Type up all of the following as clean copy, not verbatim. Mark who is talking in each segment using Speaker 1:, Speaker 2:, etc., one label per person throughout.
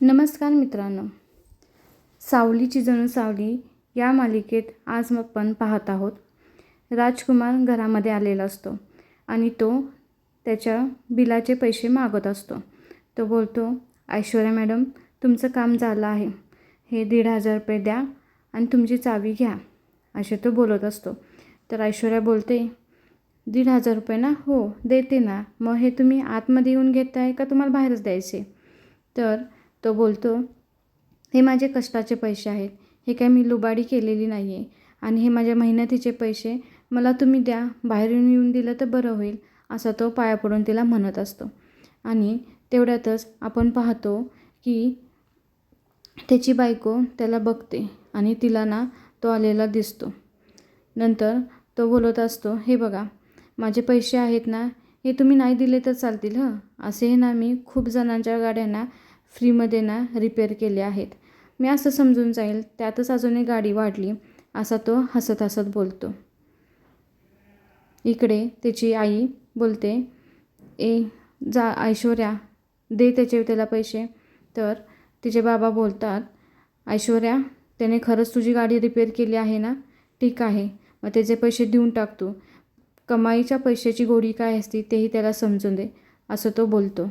Speaker 1: नमस्कार मित्रांनो, सावलीची जणू सावली या मालिकेत आज आपण पाहत आहोत. राजकुमार घरामध्ये आलेला असतो आणि तो त्याच्या बिलाचे पैसे मागत असतो. तो बोलतो, ऐश्वर्या मॅडम, तुमचं काम झालं आहे, हे 1,500 रुपये द्या आणि तुमची चावी घ्या, असे तो बोलत असतो. तर ऐश्वर्या बोलते, 1,500 रुपये ना, हो देते ना, मग हे तुम्ही आतमध्ये येऊन घेताय का तुम्हाला बाहेरच द्यायचे? तर तो बोलतो, हे माझे कष्टाचे पैसे आहेत, हे काय मी लुबाडी केलेली नाही आहे आणि हे माझ्या मेहनतीचे पैसे मला तुम्ही द्या, बाहेरून येऊन दिलं तर बरं होईल, असं तो पाया पडून तिला म्हणत असतो. आणि तेवढ्यातच आपण पाहतो की त्याची बायको त्याला बघते आणि तिला ना तो आलेला दिसतो. नंतर तो बोलत असतो, हे बघा माझे पैसे आहेत ना, हे तुम्ही नाही दिले तर चालतील हं, असे ना मी खूप जणांच्या गाड्यांना फ्रीमध्ये ना रिपेअर केले आहेत. मी असं समजून जाईल त्यातच अजून एक गाडी वाढली, असा तो हसत हसत बोलतो. इकडे त्याची आई बोलते, जा ऐश्वर्या, दे त्याला पैसे. तर तिचे बाबा बोलतात, ऐश्वर्या, त्याने खरंच तुझी गाडी रिपेअर केली आहे ना, ठीक आहे, मग त्याचे पैसे देऊन टाक तू. कमाईच्या पैशाची गोडी काय असते तेही त्याला समजून दे, असं तो बोलतो.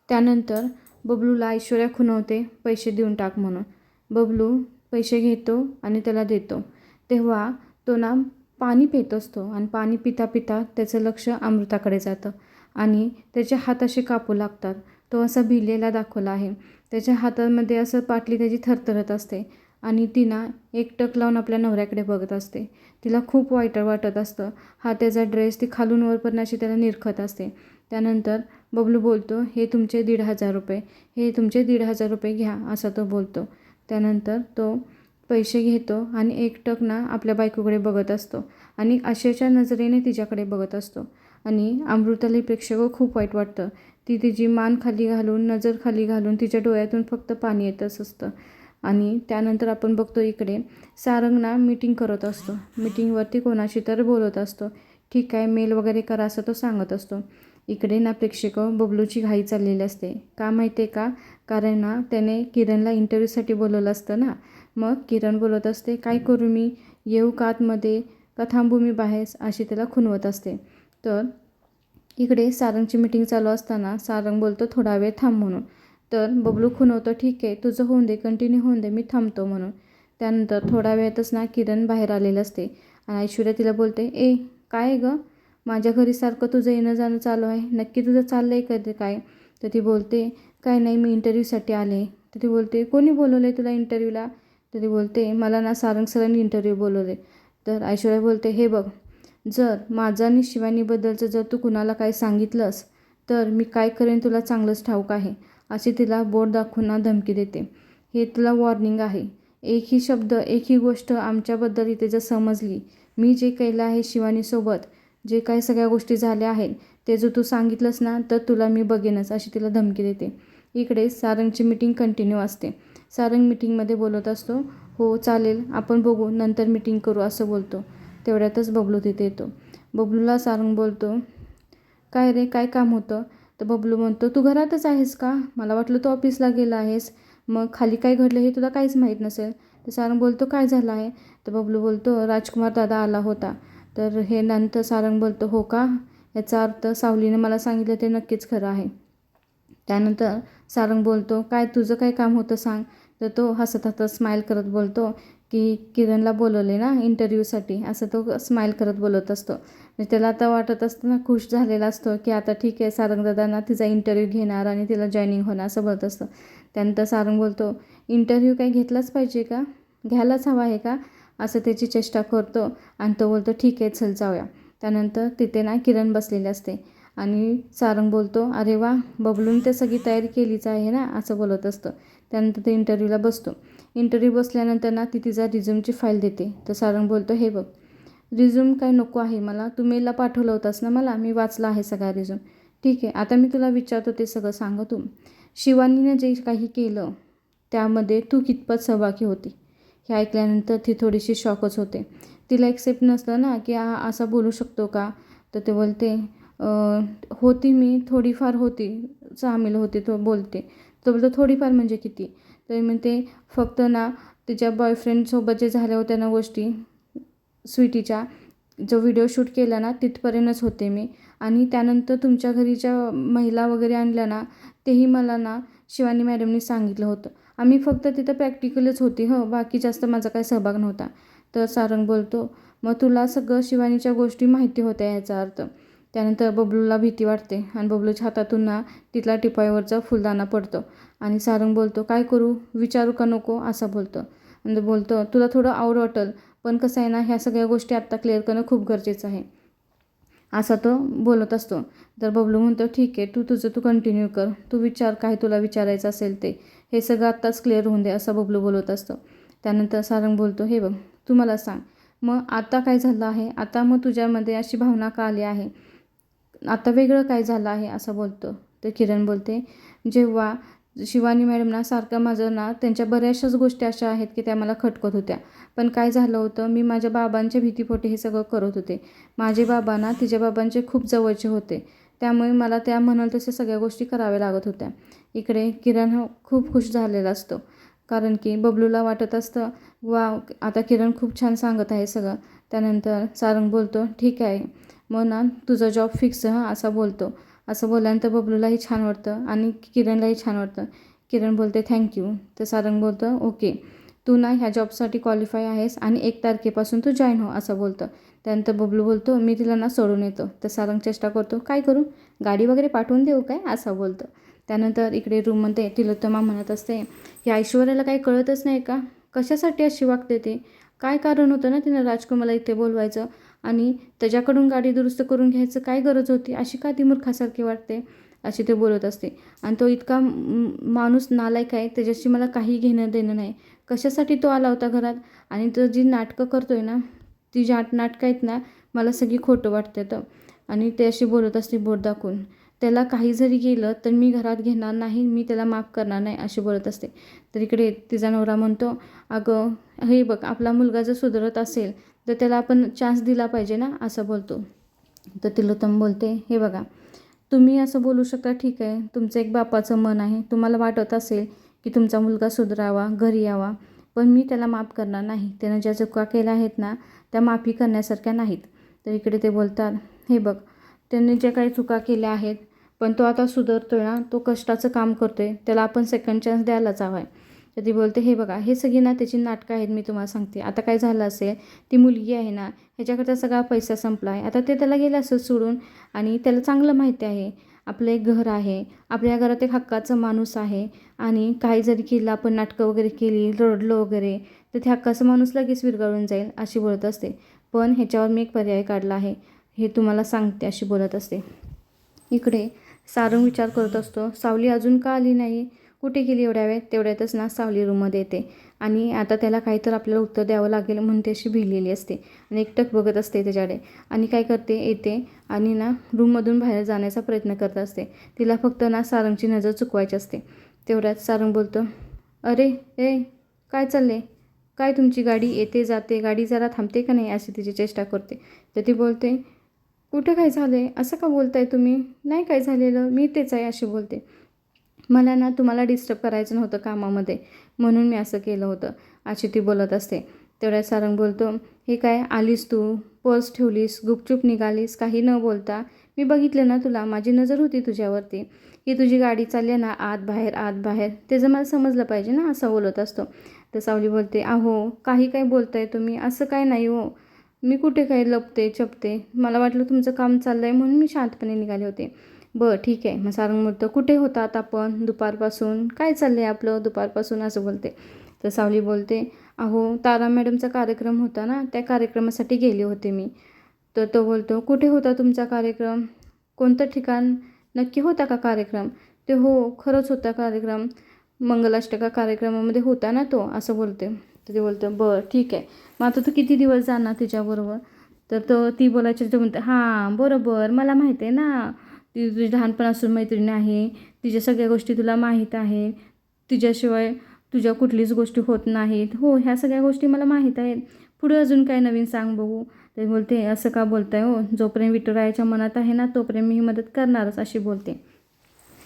Speaker 1: त्यानंतर बबलूला ऐश्वर्या खुणवते पैसे देऊन टाक म्हणून. बबलू पैसे घेतो आणि त्याला देतो. तेव्हा तो ना पाणी पित असतो आणि पाणी पिता पिता त्याचं लक्ष अमृताकडे जातं आणि त्याचे हात असे कापू लागतात. तो असा भिलेला दाखवला आहे. त्याच्या हातामध्ये असं पाटली त्याची थरथरत असते आणि ती ना एकटक लावून आपल्या नवऱ्याकडे बघत असते. तिला खूप वाईट वाटत असतं. हा त्याचा ड्रेस ती खालून वरपर्यंत अशी त्याला निरखत असते. त्यानंतर बबलू बोलतो, हे तुमचे 1,500 रुपये, हे तुमचे 1,500 रुपये घ्या, असा तो बोलतो. त्यानंतर तो पैसे घेतो आणि एकटक ना आपल्या बायकोकडे बघत असतो आणि आशेच्या नजरेने तिच्याकडे बघत असतो. आणि अमृताला प्रेक्षक खूप वाईट वाटतं. ती तिची मान खाली घालून, नजर खाली घालून, तिच्या डोळ्यातून फक्त पाणी येतच असतं. आणि त्यानंतर आपण बघतो इकडे सारंग ना मीटिंग करत असतो. मीटिंगवरती कोणाशी तर बोलत असतो. ठीक आहे, मेल वगैरे करा असं तो सांगत असतो. इकडे ना प्रेक्षक बबलूची घाई चाललेली असते. का माहिती आहे का? कारण ना त्याने किरणला इंटरव्ह्यूसाठी बोलवलं असतं ना. मग किरण बोलत असते, काय करू मी, येऊ का आतमध्ये का थांबू मी बाहेर, अशी त्याला खुणवत असते. तर इकडे सारंगची मीटिंग चालू असताना सारंग बोलतो, थोडा वेळ थांब म्हणून. तर बबलू खुणवतो, ठीक आहे तुझं होऊन दे, कंटिन्यू होऊन दे, मी थांबतो म्हणून. त्यानंतर थोड्या वेळातच ना किरण बाहेर आलेलं असते आणि ऐश्वर्या तिला बोलते, काय गं, माझ्या घरी सारखं तुझं येणं जाणं चालू आहे, नक्की तुझं चाललं आहे कधी काय? तर ती बोलते, काय नाही, मी इंटरव्ह्यूसाठी आले. तर ती बोलते, कोणी बोलवलं आहे तुला इंटरव्ह्यूला? तर ती बोलते, मला ना सारंग सरांनी इंटरव्ह्यू बोलवले. तर ऐश्वर्या बोलते, हे बघ, जर माझं आणि शिवानीबद्दलचं जर तू कुणाला काय सांगितलंस तर मी काय करेन तुला चांगलंच ठाऊक आहे, अशी तिला बोट दाखवून ना धमकी देते. हे तुला वॉर्निंग आहे. एकही शब्द, एकही गोष्ट आमच्याबद्दल इथे जर समजली, मी जे केलं आहे शिवानीसोबत, जे काही सगळ्या गोष्टी झाल्या आहेत ते जर तू सांगितलंस ना तर तुला मी बघेनच, अशी तिला धमकी देते. इकडे सारंगची मीटिंग कंटिन्यू असते. सारंग मीटिंगमध्ये बोलत असतो, हो चालेल, आपण बघू, नंतर मीटिंग करू, असं बोलतो. तेवढ्यातच बबलू तिथे येतो. बबलूला सारंग बोलतो, काय रे, काय काम होतं? तर बबलू म्हणतो, तू घरातच आहेस का? मला वाटलं तू ऑफिसला गेला आहेस, मग खाली काय घडलं हे तुला काहीच माहीत नसेल. तर सारंग बोलतो, काय झालं आहे? तर बबलू बोलतो, राजकुमार दादा आला होता. तर हे नंतर सारंग बोलतो, हो का, याचा अर्थ सावलीने मला सांगितलं ते नक्कीच खरं आहे. त्यानंतर सारंग बोलतो, काय तुझं काय काम होतं सांग? तर तो हसत हसत स्माईल करत बोलतो की किरणला बोलवले ना इंटरव्ह्यूसाठी, असं तो स्माईल करत बोलत असतो. म्हणजे त्याला आता वाटत असतं ना, खुश झालेला असतो की आता ठीक आहे, सारंगदादांना तिचा इंटरव्ह्यू घेणार आणि तिला जॉईनिंग होणार, असं बोलत असतं. त्यानंतर सारंग बोलतो, इंटरव्ह्यू काय घेतलाच पाहिजे का, घ्यायलाच हवा आहे का, असं त्याची चेष्टा करतो. आणि तो बोलतो, ठीक आहे चल जाऊया. त्यानंतर तिथे ना किरण बसलेली असते आणि सारंग बोलतो, अरे वा, बबलून ते सगळी तयारी केलीच आहे ना, असं बोलत असतं. त्यानंतर ते इंटरव्ह्यूला बसतो. इंटरव्ह्यू बसल्यानंतर ना ती तिचा रिझ्यूमची फाईल देते. तर सारंग बोलतो, हे बघ, रिझ्यूम काय नको आहे मला, तू मेलला पाठवलं होतास ना मला, मी वाचला आहे सगळा रिझ्यूम. ठीक आहे, आता मी तुला विचारतो ते सगळं सांग तू. शिवानीने जे काही केलं त्यामध्ये तू कितपत सहभागी होती? हे ऐकल्यानंतर ती थोडीशी शॉकच होते. तिला एक्सेप्ट नसलं ना की हा असा बोलू शकतो का. तर ते बोलते, होती, मी थोडीफार होती, सामील होते, तो बोलते. तो बोलतो थोडीफार म्हणजे किती? तर म्हणते फक्त ना तिच्या बॉयफ्रेंडसोबत जे झाल्या होत्या ना गोष्टी स्वीटीच्या, जो व्हिडिओ शूट केला ना तिथपर्यंतच होते मी. आणि त्यानंतर तुमच्या घरी ज्या महिला वगैरे आणल्या ना तेही मला ना शिवानी मॅडमनी सांगितलं होतं. आम्ही फक्त तिथं प्रॅक्टिकलच होती बाकी जास्त माझा काही सहभाग नव्हता. तर सारंग बोलतो मग तुला सगळं शिवानीच्या गोष्टी माहिती होत्या याचा अर्थ. त्यानंतर बबलूला भीती वाटते आणि बबलूच्या हातातून ना तिथला टिपाईवरचा फुलदाणा पडतो आणि सारंग बोलतो काय करू, विचारू का नको असं बोलतो. आणि बोलतो तुला थोडं आवड वाटेल पण कसं आहे ना ह्या सगळ्या गोष्टी आत्ता क्लिअर करणं खूप गरजेचं आहे असा तो बोलत असतो. तर बबलू म्हणतो ठीक आहे तू कंटिन्यू कर, तू विचार काय तुला विचारायचं असेल ते, हे सगळं आत्ताच क्लिअर होऊन दे असं बबलू बोलत असतो. त्यानंतर सारंग बोलतो हे बघ तू मला सांग मग आता काय झालं आहे, आता मग तुझ्यामध्ये अशी भावना का आली आहे, आता वेगळं काय झालं आहे असं बोलतो. तर किरण बोलते जेव्हा शिवानी मॅडम ना सारखं माझं ना त्यांच्या बऱ्याचशाच गोष्टी अशा आहेत की त्या मला खटकत होत्या. पण काय झालं होतं मी माझ्या बाबांच्या भीतीपोटी हे सगळं करत होते. माझे बाबा ना तिच्या बाबांचे खूप जवळचे होते त्यामुळे मला त्या म्हणाल तशा सगळ्या गोष्टी कराव्या लागत होत्या. इकडे किरण खूप खुश झालेला असतो कारण की बबलूला वाटत असतं वा आता किरण खूप छान सांगत आहे सगळं. त्यानंतर सारंग बोलतो ठीक आहे मग ना तुझा जॉब फिक्स असा बोलतो. असं बोलल्यानंतर बबलूलाही छान वाटतं आणि किरणलाही छान वाटतं. किरण बोलते थँक्यू. तर सारंग बोलतं ओके तू ना ह्या जॉबसाठी क्वालिफाय आहेस आणि 1 तारखेपासून तू जॉईन हो असं बोलतं. त्यानंतर बबलू बोलतो मी तिला ना सोडून येतो. तर सारंग चेष्टा करतो काय करू, गाडी वगैरे पाठवून देऊ काय असं बोलतं. त्यानंतर इकडे रूममध्ये तिलोत्तमा म्हणत असते या ऐश्वर्याला काही कळतच नाही का, कशासाठी अशी वागते ते, काय कारण होतं ना तिनं राजकुमारला इथे बोलवायचं आणि त्याच्याकडून गाडी दुरुस्त करून घ्यायचं काय गरज होती, अशी का ती मूर्खासारखी वाटते अशी ते बोलत असते. आणि तो इतका माणूस नालायक आहे त्याच्याशी मला काही घेणं देणं नाही, कशासाठी तो आला होता घरात. आणि तो जी नाटकं करतोय ना ती जी नाटकं आहेत ना मला सगळी खोटं वाटते तर. आणि ते अशी बोलत असते बोट दाखवून त्याला काही जरी केलं तर मी घरात घेणार नाही, मी त्याला माफ करणार नाही अशी बोलत असते. तर इकडे तिचा नवरा म्हणतो अगं हे बघ आपला मुलगा जर सुधारत असेल तर त्याला आपण चान्स दिला पाहिजे ना असं बोलतो. तर तिलोत्तम बोलते हे बघा तुम्ही असं बोलू शकता ठीक आहे तुमचं एक बापाचं मन आहे, तुम्हाला वाटत असेल की तुमचा मुलगा सुधारावा घरी यावा, पण मी त्याला माफ करणार नाही. त्यानं ज्या चुका केल्या आहेत ना त्या माफी करण्यासारख्या नाहीत. तर इकडे ते बोलतात हे बघ त्यांनी ज्या काही चुका केल्या आहेत पण तो आता सुधारतोय ना, तो कष्टाचं काम करतोय, त्याला आपण सेकंड चान्स द्यायलाच हवा आहे. तर ती बोलते हे बघा हे सगळी ना त्याची नाटकं आहेत, मी तुम्हाला सांगते. आता काय झालं असेल ती मुलगी आहे ना ह्याच्याकडचा सगळा पैसा संपला आहे, आता ते त्याला गेलं असं सोडून. आणि त्याला चांगलं माहिती आहे आपलं एक घर आहे, आपल्या घरात एक हक्काचा माणूस आहे आणि काही जरी केलं आपण नाटकं वगैरे केली रडलो वगैरे तर ते हक्काचा माणूस लगेच विरघळून जाईल अशी बोलत असते. पण ह्याच्यावर मी एक पर्याय काढला आहे हे तुम्हाला सांगते अशी बोलत असते. इकडे सारंग विचार करत असतो सावली अजून का आली नाही, कुठे गेली एवढ्या वेळ. तेवढ्यातच ना सावली रूममध्ये येते आणि आता त्याला काहीतरी आपल्याला उत्तर द्यावं लागेल म्हणून ती अशी भिलेली असते आणि एकटक बघत असते त्याच्याकडे. आणि काय करते येते आणि ना रूममधून बाहेर जाण्याचा प्रयत्न करत असते. तिला फक्त ना सारंगची नजर चुकवायची असते. तेवढ्यात सारंग बोलतो अरे ए काय चालले, काय तुमची गाडी येते जाते, गाडी जरा थांबते का नाही अशी तिची चेष्टा करते. तर ती बोलते कुठे काय झालं आहे, असं का बोलताय तुम्ही, नाही काय झालेलं, मी तेच आहे अशी बोलते. मला ना तुम्हाला डिस्टर्ब करायचं नव्हतं कामामध्ये म्हणून मी असं केलं होतं अशी ती बोलत असते. तेवढ्यात सारंग बोलतो हे काय आलीस तू, पर्स ठेवलीस, गुपचूप निघालीस काही न बोलता, मी बघितलं ना तुला, माझी नजर होती तुझ्यावरती की तुझी गाडी चालली आहे ना आत बाहेर ते जर मला समजलं पाहिजे ना असं बोलत असतो. तर सावली बोलते अहो काही काय बोलताय तुम्ही, असं काय नाही हो, मी कुठे काय लपते चपते, मला वाटलं तुमचं काम चाललं आहे म्हणून मी शांतपणे निघाले होते. बरं ठीक आहे. मग सारंग म्हणतं कुठे होतात आपण दुपारपासून, काय चाललं आहे आपलं दुपारपासून असं बोलते. तर सावली बोलते अहो तारा मॅडमचा कार्यक्रम होता ना त्या कार्यक्रमासाठी गेले होते मी. तर तो बोलतो कुठे होता तुमचा कार्यक्रम, कोणतं ठिकाण, नक्की होता का कार्यक्रम. ते हो खरंच होता कार्यक्रम, मंगलाष्टका कार्यक्रमामध्ये होता ना तो असं बोलते. तर ते बोलतं बरं ठीक आहे मग आता तू किती दिवस जाणार तिच्याबरोबर. तर तो ती बोलायची तो म्हणते हां बरोबर मला माहीत आहे ना ती तुझी लहानपणापासून मैत्रीण आहे, तिच्या सगळ्या गोष्टी तुला माहीत आहे, तिच्याशिवाय तुझ्या कुठलीच गोष्टी होत नाहीत, हो ह्या सगळ्या गोष्टी मला माहीत आहेत, पुढे अजून काय नवीन सांग बघू. ते बोलते असं का बोलताय हो, जोपर्यंत विठुरायाच्या मनात आहे ना तोपर्यंत मी ही मदत करणारच अशी बोलते.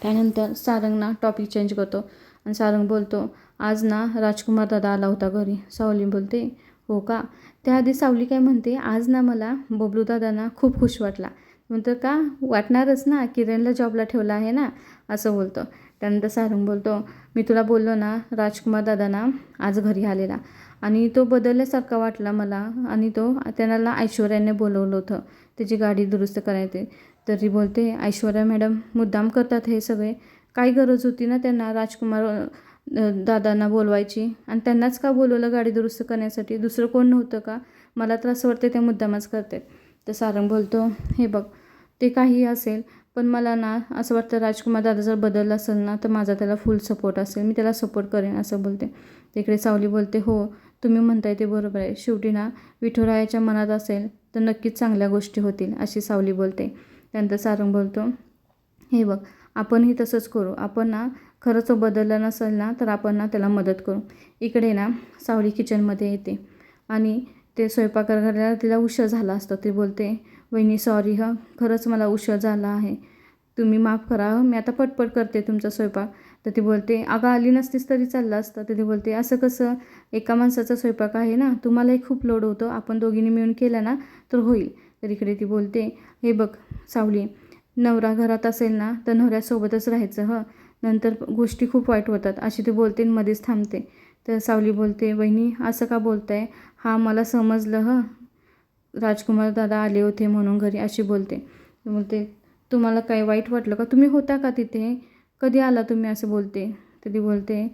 Speaker 1: त्यानंतर सारंग ना टॉपिक चेंज करतो आणि सारंग बोलतो, आज ना राजकुमार दादा आला होता घरी. सावली बोलते, हो का? त्याआधी सावली काय म्हणते, आज ना मला बबलू दादांना खूप खुश वाटला. म्हणतं का? वाटणारच ना, किरणला जॉबला ठेवला आहे ना, असं बोलतो. त्यानंतर सारंग बोलतो, मी तुला बोललो ना राजकुमार दादांना आज घरी आलेला आणि तो बदलल्यासारखा वाटला मला आणि त्यांना ऐश्वर्याने बोलवलं होतं त्याची गाडी दुरुस्त करायची. तर ती बोलते, ऐश्वर्या मॅडम मुद्दाम करतात हे सगळे. काय गरज होती ना त्यांना राजकुमार दादांना बोलवायची आणि त्यांनाच का बोलवलं गाडी दुरुस्त करण्यासाठी? दुसरं कोण नव्हतं का? मला तर असं वाटतं ते मुद्दामच करतात. तर सारंग बोलतो, हे बघ ते काही असेल पण मला ना असं वाटतं राजकुमार दादा जर बदलला असेल ना तर माझा त्याला फुल सपोर्ट असेल, मी त्याला सपोर्ट करेन असं बोलते. तिकडे सावली बोलते, हो तुम्ही म्हणताय ते बरोबर आहे. शेवटी ना विठुरायाच्या मनात असेल तर नक्कीच चांगल्या गोष्टी होतील अशी सावली बोलते. त्यानंतर सारंग बोलतो, हे बघ आपणही तसंच करू. आपण ना खरंच तो बदलला नसेल ना तर आपण ना त्याला मदत करू. इकडे ना सावली किचनमध्ये येते आणि ते स्वयंपाक करायला तिला उशीर झाला असतो. ती बोलते, वहिनी सॉरी हं, खरंच मला उशीर झाला आहे, तुम्ही माफ करा हं, मी आता पटपट करते तुमचा स्वयंपाक. तर ती बोलते, अगं आली नसतीस तरी चाललं असतं. तर ती बोलते, असं कसं? एका माणसाचा स्वयंपाक आहे ना, तुम्हालाही खूप लोड होतो, आपण दोघींनी मिळून केला ना तर होईल. तर इकडे ती बोलते, हे बघ सावली, नवरा घरात असेल ना तर नवऱ्यासोबतच राहायचं हं, नंतर गोष्टी खूप वाईट होतात अशी ती बोलते आणि मध्येच थांबते. तर सावली बोलते, वहिनी असं का बोलताय? हा मला समजलं हं, राजकुमार दादा आले होते म्हणून घरी अशी बोलते. बोलते, तुम्हाला काही वाईट वाटलं का? तुम्ही होता का तिथे? कधी आला तुम्ही असं बोलते. तर ती बोलते,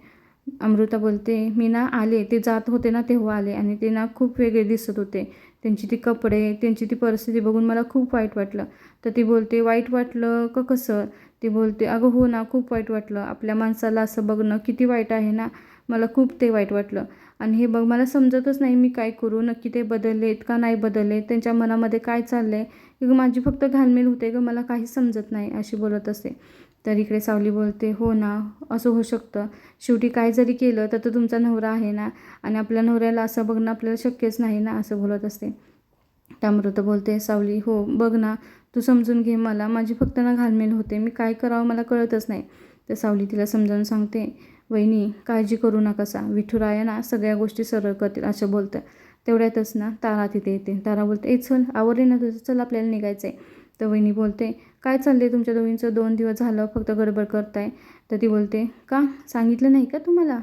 Speaker 1: अमृता बोलते, मी ना आले, ते जात होते ना तेव्हा आले आणि ते ना खूप वेगळे दिसत होते. त्यांची ती कपडे, त्यांची ती परिस्थिती बघून मला खूप वाईट वाटलं. तर ती बोलते, वाईट वाटलं का कसं? ती बोलते, अगं हो ना, खूप वाईट वाटलं. आपल्या माणसाला असं बघणं किती वाईट आहे ना, मला खूप ते वाईट वाटलं. आणि हे बघ मला समजतच नाही मी काय करू, नक्की ते बदललेत का नाही बदलले, त्यांच्या मनामध्ये काय चाललं आहे, की माझी फक्त घालमेल होते गं, मला काहीच समजत नाही अशी बोलत असते. तर इकडे सावली बोलते, हो ना असं होऊ शकतं, शेवटी काय जरी केलं तर तो तुमचा नवरा आहे ना आणि आपल्या नवऱ्याला असं बघणं आपल्याला शक्यच नाही ना असं बोलत असते. त्यामुळे तर बोलते सावली, हो बघ ना, तू समजून घे मला, माझी फक्त ना घालमेल होते, मी काय करावं मला कळतच नाही. तर सावली तिला समजावून सांगते, वहिनी काळजी करू नकासा, विठुराया ना सगळ्या गोष्टी सरळ करतील असं बोलतं. तेवढ्यातच ना तारा तिथे येते. तारा बोलते, ए चल आवडले ना तुझं, चल आपल्याला निघायचं आहे. तर वहिनी बोलते, काय चाललं आहे तुमच्या दोघींचं, 2 दिवस झालं फक्त गडबड करताय. तर ती बोलते, का सांगितलं नाही का तुम्हाला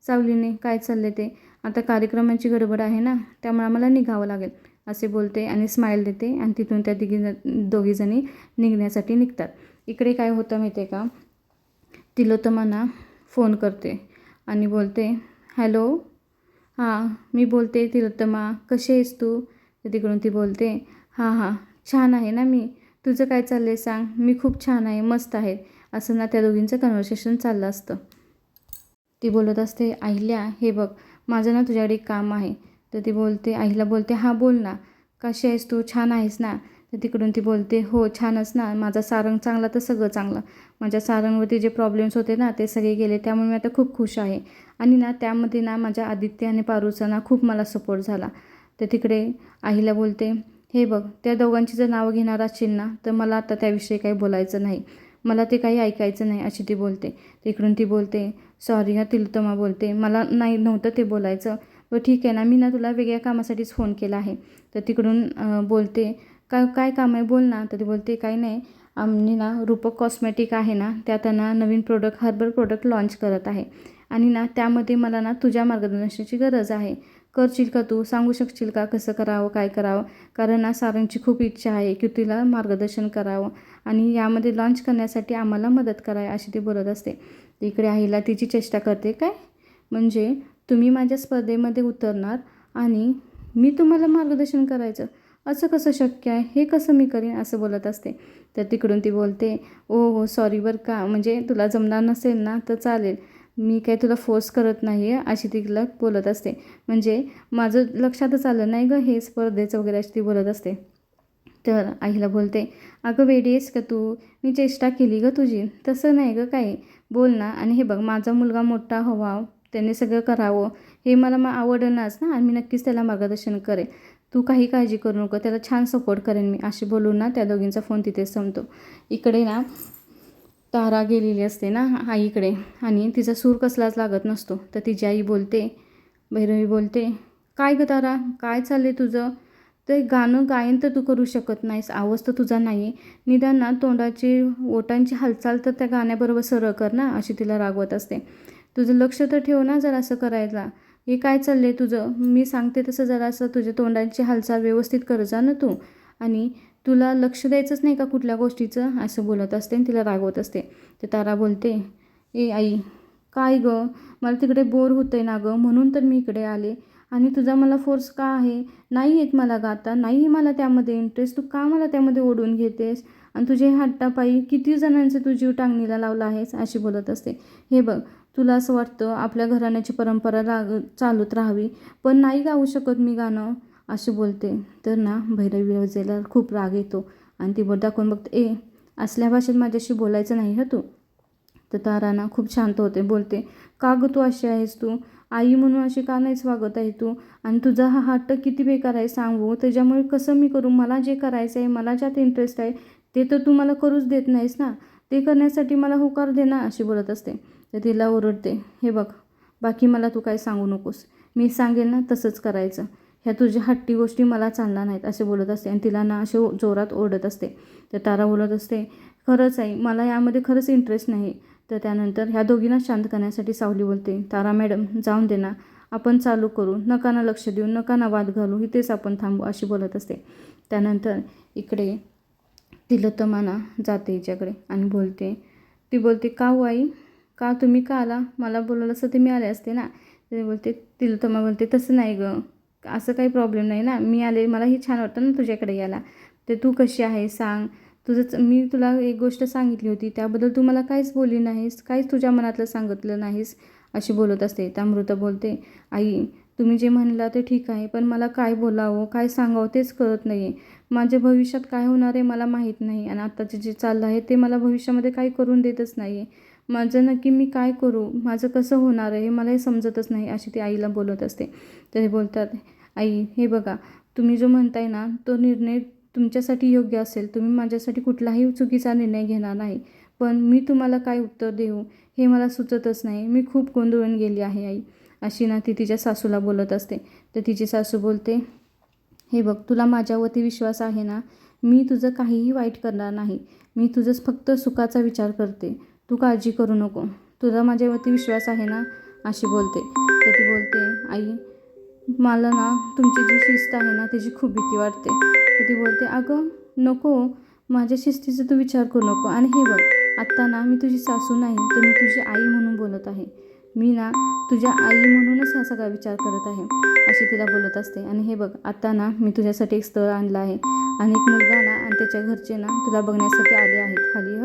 Speaker 1: सावलीने काय चाललं ते? आता कार्यक्रमाची गडबड आहे ना त्यामुळे आम्हाला निघावं लागेल असे बोलते आणि स्माईल देते आणि तिथून त्या दोघीजणी निघण्यासाठी निघतात. इकडे काय होतं माहिती आहे का, तिलोत्तमा ना फोन करते आणि बोलते, हॅलो हां मी बोलते तिलोत्तमा, कशी आहेस तू? तर तिकडून ती बोलते, हां हां छान आहे ना मी, तुझं काय चाललं आहे सांग? मी खूप छान आहे, मस्त आहे. असं ना त्या दोघींचं कन्व्हर्सेशन चाललं असतं. ती बोलत असते, अहिल्या हे बघ माझं ना तुझ्याकडे एक काम आहे. तर ती बोलते, अहिल्या बोलते, हां बोल ना, कशी आहेस तू, छान आहेस ना? तर तिकडून ती बोलते, हो छानच ना, माझा सारंग चांगला तर सगळं चांगलं, माझ्या सारंगवरती जे प्रॉब्लेम्स होते ना ते सगळे गेले, त्यामुळे मी आता खूप खुश आहे. आणि ना त्यामध्ये ना माझ्या आदित्य आणि पारूचा ना खूप मला सपोर्ट झाला. तर तिकडे अहिल्या बोलते, हे बघ त्या दोघांची जर नावं घेणार असशील ना तर मला आता त्याविषयी काही बोलायचं नाही, मला ते काही ऐकायचं नाही अशी ती बोलते. तिकडून ती बोलते, सॉरी हा तिलोत्तमा बोलते, मला नाही नव्हतं ते बोलायचं, बरं ठीक आहे ना, मी ना तुला वेगळ्या कामासाठीच फोन केला आहे. तर तिकडून बोलते, काय काय काम आहे बोल ना. तर ती बोलते, काही नाही, आम्ही ना रूपक कॉस्मेटिक आहे ना त्यात ना नवीन प्रोडक्ट हर्बल प्रोडक्ट लॉन्च करत आहे आणि ना त्यामध्ये मला ना तुझ्या मार्गदर्शनाची गरज आहे. करशील का तू, सांगू शकशील का कसं करावं काय करावं? कारण ना सारंगची खूप इच्छा आहे की तिला मार्गदर्शन करावं आणि यामध्ये लॉन्च करण्यासाठी आम्हाला मदत करावी अशी ती बोलत असते. इकडे आईला तिची चेष्टा करते, काय म्हणजे तुम्ही माझ्या स्पर्धेमध्ये उतरणार आणि मी तुम्हाला मार्गदर्शन करायचं, असं कसं शक्य आहे, हे कसं मी करीन असं बोलत असते. तर तिकडून ती बोलते, ओ हो सॉरी बरं का, म्हणजे तुला जमणार नसेल ना तर चालेल, मी काही तुला फोर्स करत नाही आहे अशी तिला बोलत असते. म्हणजे माझं लक्षातच आलं नाही गं हे स्पर्धेचं वगैरे अशी ती बोलत असते. तर आईला बोलते, अगं वेडी आहेस का तू, मी चेष्टा केली गं तुझी, तसं नाही गं काही, बोल ना. आणि हे बघ माझा मुलगा मोठा हवा, त्याने सगळं करावं हे मला आवडेनाच ना आणि मी नक्कीच त्याला मार्गदर्शन करेन, तू काही काळजी करू नको, त्याला छान सपोर्ट करेन मी अशी बोलून ना त्या दोघींचा फोन तिथेच संपतो. इकडे ना तारा गेलेली असते ना आईकडे आणि तिचा सूर कसलाच लागत नसतो. तर तिची आई बोलते, भैरवी बोलते, काय गं तारा, काय चाललं आहे तुझं? ते गाणं गायन तर तू करू शकत नाहीस, आवाज तर तुझा नाही आहे, निदान ना तोंडाची ओठांची हालचाल तर त्या गाण्याबरोबर सरळ कर ना, अशी तिला रागवत असते. तुझं लक्ष तर ठेव ना जरा असं करायला, हे काय चाललं आहे तुझं? मी सांगते तसं जरासं तुझ्या तोंडाची हालचाल व्यवस्थित कर जा ना तू. आणि तुला लक्ष द्यायचंच नाही का कुठल्या गोष्टीचं, असं बोलत असते आणि तिला रागवत असते. तर तारा बोलते, ए आई, काय गं, मला तिकडे बोर होतं आहे ना गं, म्हणून तर मी इकडे आले. आणि तुझा मला फोर्स का आहे? नाही येत मला गाता, नाही मला त्यामध्ये इंटरेस्ट, तू का मला त्यामध्ये ओढून घेतेस? आणि तुझे हट्टापायी किती जणांचे तू जीव टांगणीला लावला आहेस, अशी बोलत असते. हे बघ, तुला असं वाटतं आपल्या घराण्याची परंपरा चालत राहावी, पण नाही गाऊ शकत मी गाणं, अशी बोलते. तर ना भैरवी वजेला खूप राग येतो आणि ती बोट दाखवून बघते, ए, असल्या भाषेत माझ्याशी बोलायचं नाही हं तू. तर तारा ना खूप शांत होते, बोलते, का गं तू अशी आहेस? तू आई म्हणून अशी का नाहीच वागत आहे तू? आणि तुझा हा हट्ट किती बेकार आहे सांगू, त्याच्यामुळे कसं मी करू? मला जे करायचं आहे, मला ज्यात इंटरेस्ट आहे ते तर तू मला करूच देत नाहीस ना, ते करण्यासाठी मला होकार दे ना, अशी बोलत असते. तर तिला ओरडते, हे बघ, बाकी मला तू काय सांगू नकोस, मी सांगेल ना तसंच करायचं, ह्या तुझ्या हट्टी गोष्टी मला चालणार नाहीत, असे बोलत असते आणि तिला ना असे जोरात ओरडत असते. तर तारा बोलत असते, खरंच आहे, मला यामध्ये खरंच इंटरेस्ट नाही. तर त्यानंतर ह्या दोघींना शांत करण्यासाठी सावली बोलते, तारा मॅडम जाऊन दे ना, आपण चालू करू, नका ना लक्ष देऊ, नका ना वाद घालू, इथेच आपण थांबू, अशी बोलत असते. त्यानंतर इकडे तिलोत्तमा ना जाते हिच्याकडे आणि बोलते, ती बोलते, का हो आई, का तुम्ही का आला? मला बोलवलं असतं ते मी आले असते ना. ते बोलते, तिलोत्तमा बोलते, तसं नाही गं, असं काही प्रॉब्लेम नाही ना, मी आले, मलाही छान वाटतं ना तुझ्याकडे यायला. ते तू कशी आहे सांग, मी तुला एक गोष्ट सांगितली होती त्याबद्दल तू मला काहीच बोलली नाहीस, काहीच तुझ्या मनातलं सांगितलं नाहीस, अशी बोलत असते. त्या अमृता बोलते, आई, तुम्ही जे म्हणला ते ठीक आहे, पण मला काय बोलावं, काय सांगावं तेच कळत नाही आहे. माझ्या भविष्यात काय होणार आहे मला माहीत नाही आणि आत्ताचं जे चाललं आहे ते मला भविष्यामध्ये काही करून देतच नाही आहे. माझं नक्की मी काय करू, माझं कसं होणार आहे हे मला हे समजतच नाही, अशी ती आईला बोलत असते. तर ते बोलतात, आई, हे बघा, तुम्ही जो म्हणताय ना तो निर्णय तुमच्यासाठी योग्य असेल, तुम्ही माझ्यासाठी कुठलाही चुकीचा निर्णय घेणार नाही, पण मी तुम्हाला काय उत्तर देऊ हे मला सुचतच नाही, मी खूप गोंधळून गेली आहे आई, अशी ना ती तिच्या सासूला बोलत असते. तर तिची सासू बोलते, हे बघ, तुला माझ्यावरती विश्वास आहे ना, मी तुझं काहीही वाईट करणार नाही, मी तुझं फक्त सुखाचा विचार करते, तू काळजी करू नको, तुझा माझ्यावरती विश्वास आहे ना, अशी बोलते. तर ती बोलते, आई, मला ना तुमची जी शिस्त आहे ना त्याची खूप भीती वाटते. तर ती बोलते, अगं नको, माझ्या शिस्तीचा तू विचार करू नको, आणि हे बघ, आत्ता ना मी तुझी सासू नाही तर मी तुझी आई म्हणून बोलत आहे, मी ना तुझ्या आई म्हणूनच हा सगळा विचार करत आहे, अशी तिला बोलत असते. आणि हे बघ, आता ना मी तुझ्यासाठी एक स्थळ आणलं आहे आणि एक मुलगा ना आणि त्याच्या घरचे ना तुला बघण्यासाठी आले आहेत खाली.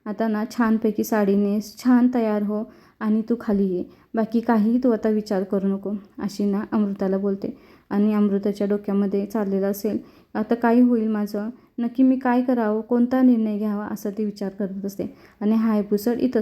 Speaker 1: आता ना छानपैकी साडी नेस, छान तयार हो आणि तू खाली ये, बाकी काहीही तू आता विचार करू नको, अशी ना अमृताला बोलते. आणि अमृताच्या डोक्यामध्ये चाललेलं असेल, आता काय होईल माझं, नक्की मी काय करावं, कोणता निर्णय घ्यावा, असा ती विचार करत असते. आणि हा एपिसोड इथंच